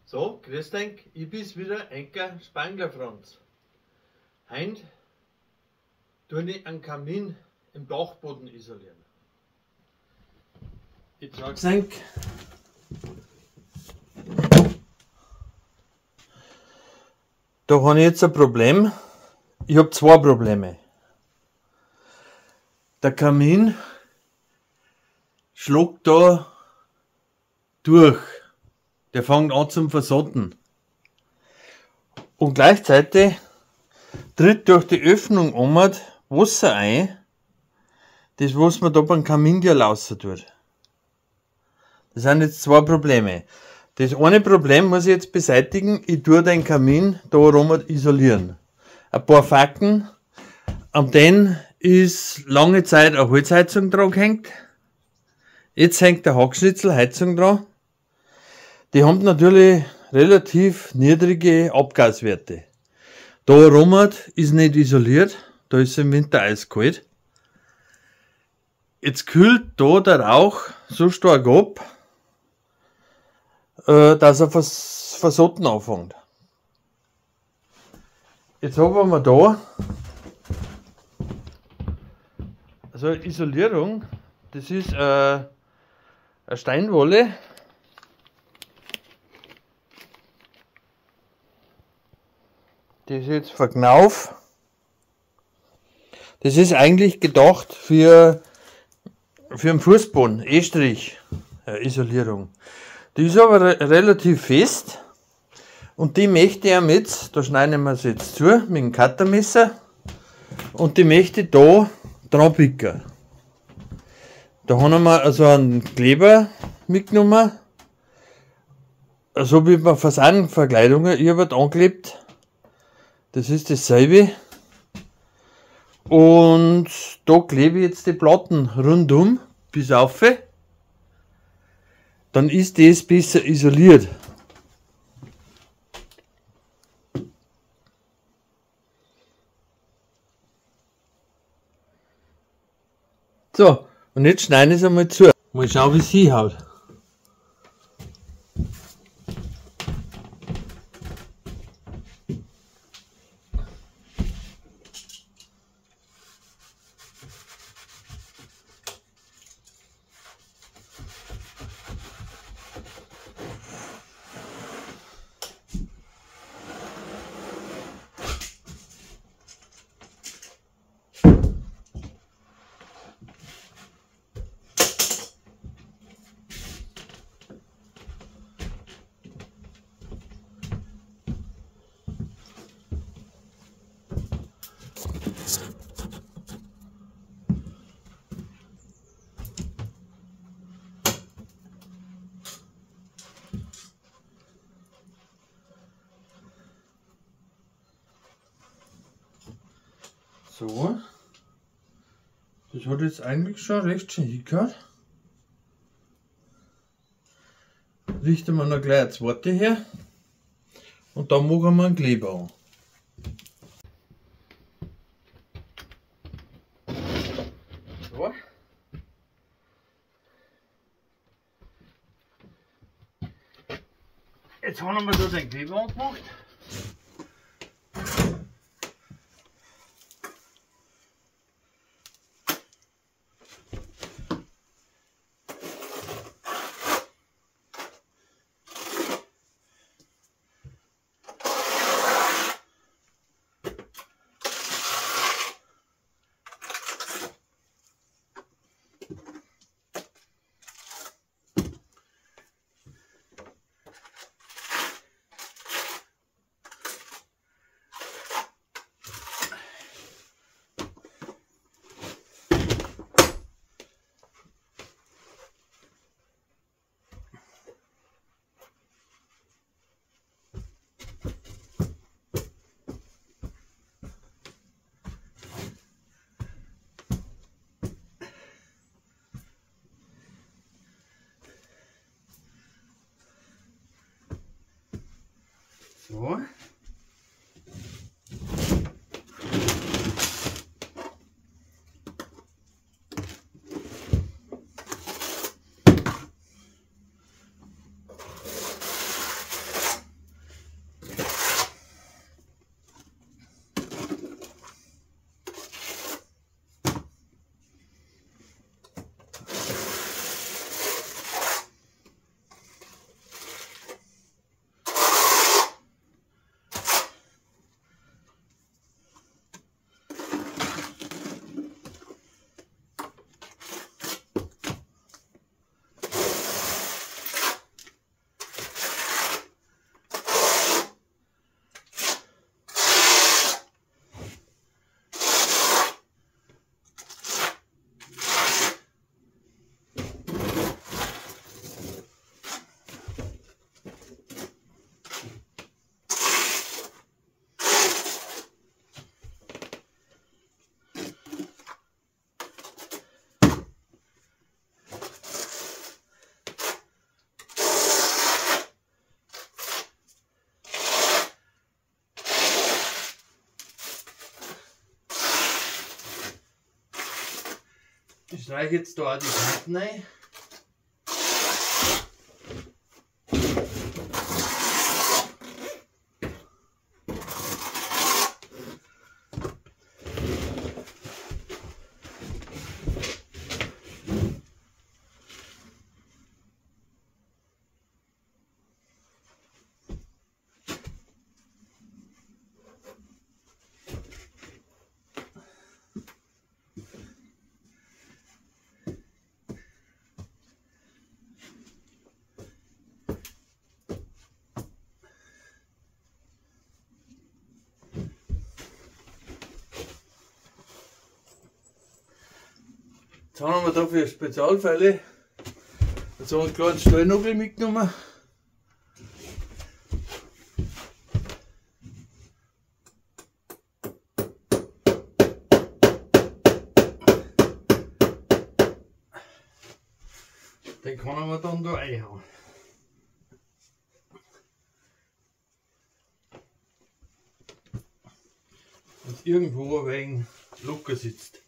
So, grüß dich, ich bin's wieder, Enker Spangler Franz. Heint tue ich einen Kamin im Dachboden isolieren. Ich zeig's euch. Da habe ich jetzt ein Problem. Ich habe zwei Probleme. Der Kamin schlägt da durch. Der fängt an zum Versotten. Und gleichzeitig tritt durch die Öffnung Wasser ein, das was man da beim Kamin lausen tut. Das sind jetzt zwei Probleme. Das eine Problem muss ich jetzt beseitigen, ich tue den Kamin da rum isolieren. Ein paar Fakten, an denen ist lange Zeit eine Holzheizung dran gehängt. Jetzt hängt eine Hackschnitzelheizung dran. Die haben natürlich relativ niedrige Abgaswerte. Da rum ist nicht isoliert, da ist es im Winter eiskalt. Jetzt kühlt da der Rauch so stark ab, dass er versotten anfängt. Jetzt haben wir da also Isolierung, das ist eine Steinwolle. Das ist jetzt verknauf. Das ist eigentlich gedacht für den Fußboden, Estrich, Isolierung. Die ist aber relativ fest und die möchte ich jetzt, da schneiden wir es jetzt zu mit dem Cuttermesser und die möchte ich da dran picken. Da haben wir also einen Kleber mitgenommen, so wie bei Fassadenverkleidungen, ich habe angeklebt. Das ist dasselbe. Und da klebe ich jetzt die Platten rundum bis auf. Dann ist das besser isoliert. So, und jetzt schneide ich es einmal zu. Mal schauen, wie es hinhaut. So, das hat jetzt eigentlich schon recht schön hingehört. Richten wir noch gleich eine zweite her und dann machen wir einen Kleber an. So. Jetzt haben wir da den Kleber angemacht. So. streiche jetzt da auch die Kanten rein. Jetzt haben wir da für Spezialfälle so einen kleinen Stellnagel mitgenommen. Den kann man dann da reinhauen. Wenn es irgendwo ein wenig locker sitzt.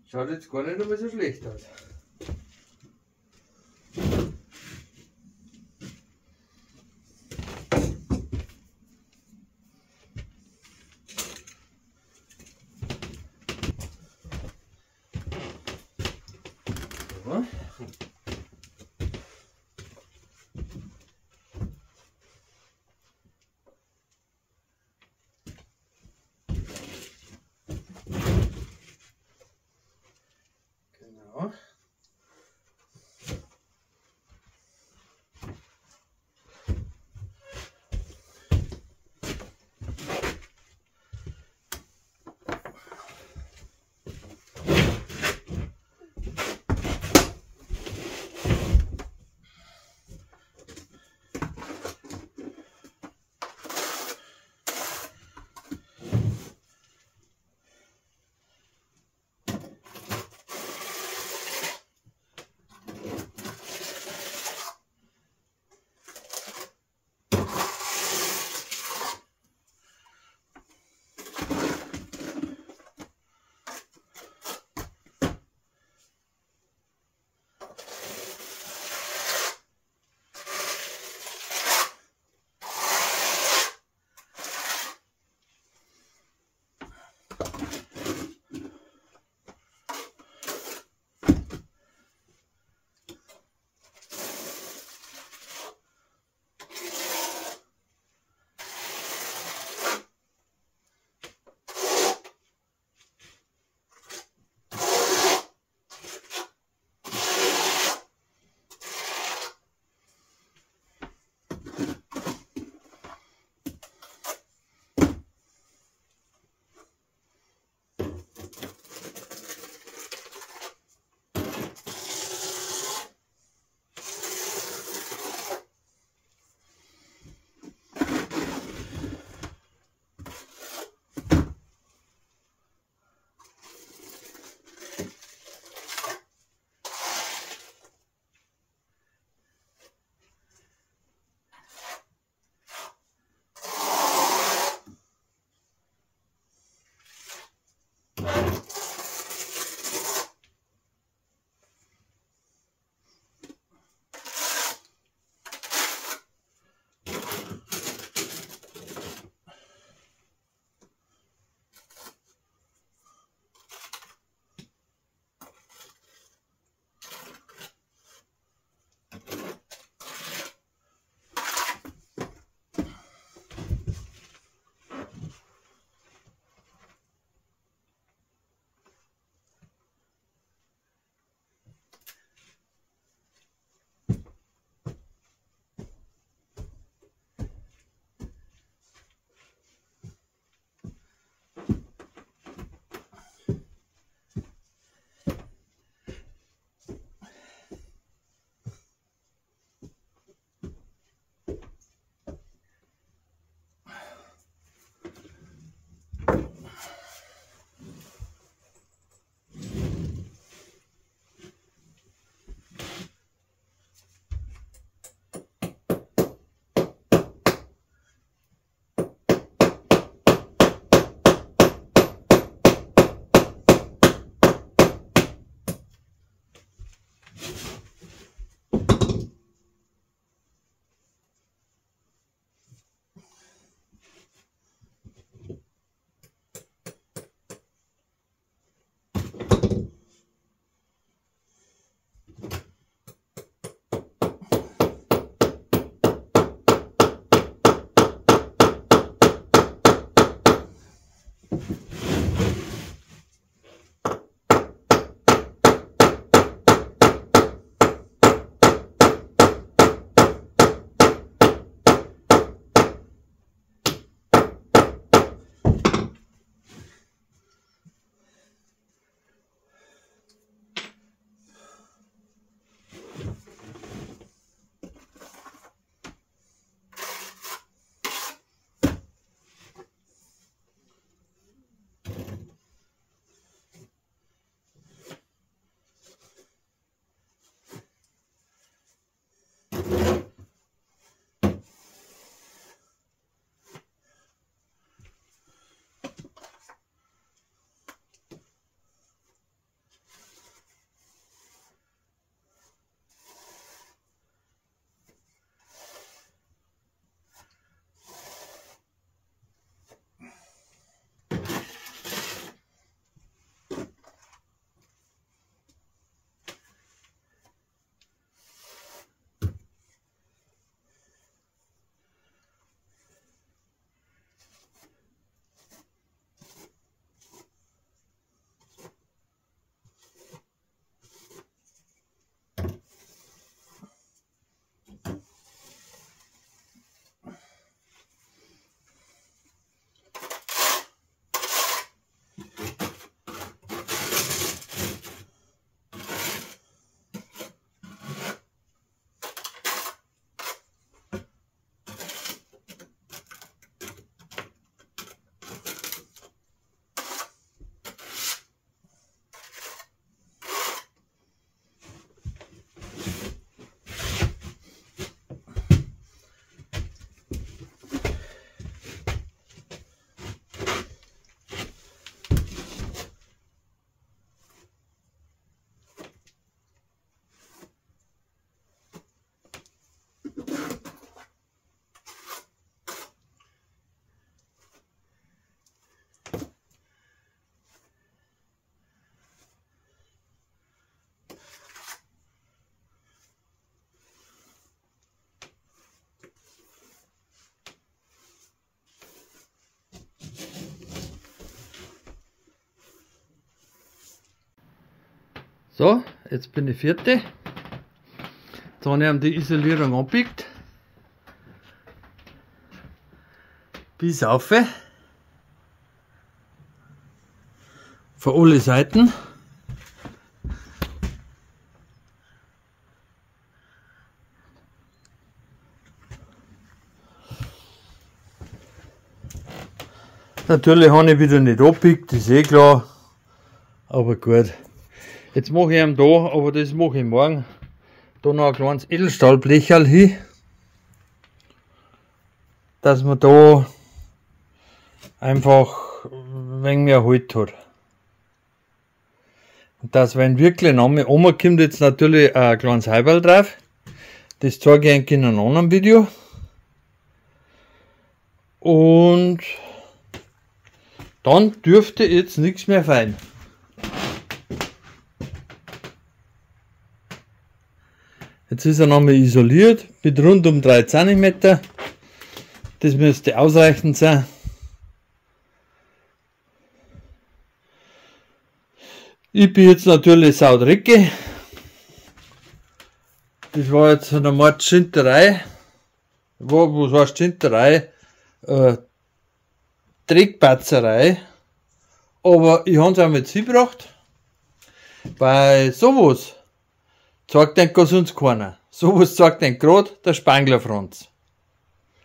Schaut jetzt gar nicht einmal so schlecht aus. So. Genau. So, jetzt bin ich fertig. Jetzt habe ich die Isolierung abbiegt. Bis auf. Von alle Seiten. Natürlich habe ich wieder nicht abbiegt, das ist eh klar. Aber gut. Jetzt mache ich ihm da, aber das mache ich morgen, da noch ein kleines Edelstahlblecherl hin, dass man da einfach ein wenig mehr Halt hat. Und dass, wenn wirklich ein Name kommt, jetzt natürlich ein kleines Heiberl drauf. Das zeige ich euch in einem anderen Video. Und dann dürfte jetzt nichts mehr fallen. Jetzt ist er nochmal isoliert mit rund um 3 cm. Das müsste ausreichend sein. Ich bin jetzt natürlich saudrecke. Das war jetzt eine Mordschinterei. Was heißt Schinterei? Dreckbatzerei. Aber ich habe es auch mit gebracht. Bei sowas zeigt den sonst keiner. Sowas zeigt den gerade der Spangler-Franz.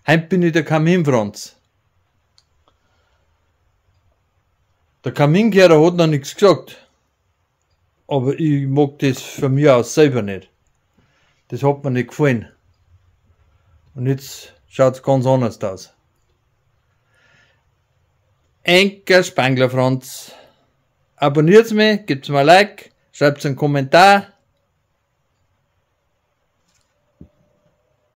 Heim bin ich der Kamin-Franz. Der Kaminkehrer hat noch nichts gesagt. Aber ich mag das von mir aus selber nicht. Das hat mir nicht gefallen. Und jetzt schaut es ganz anders aus. Enker Spangler-Franz. Abonniert mich, gebt mir ein Like, schreibt einen Kommentar.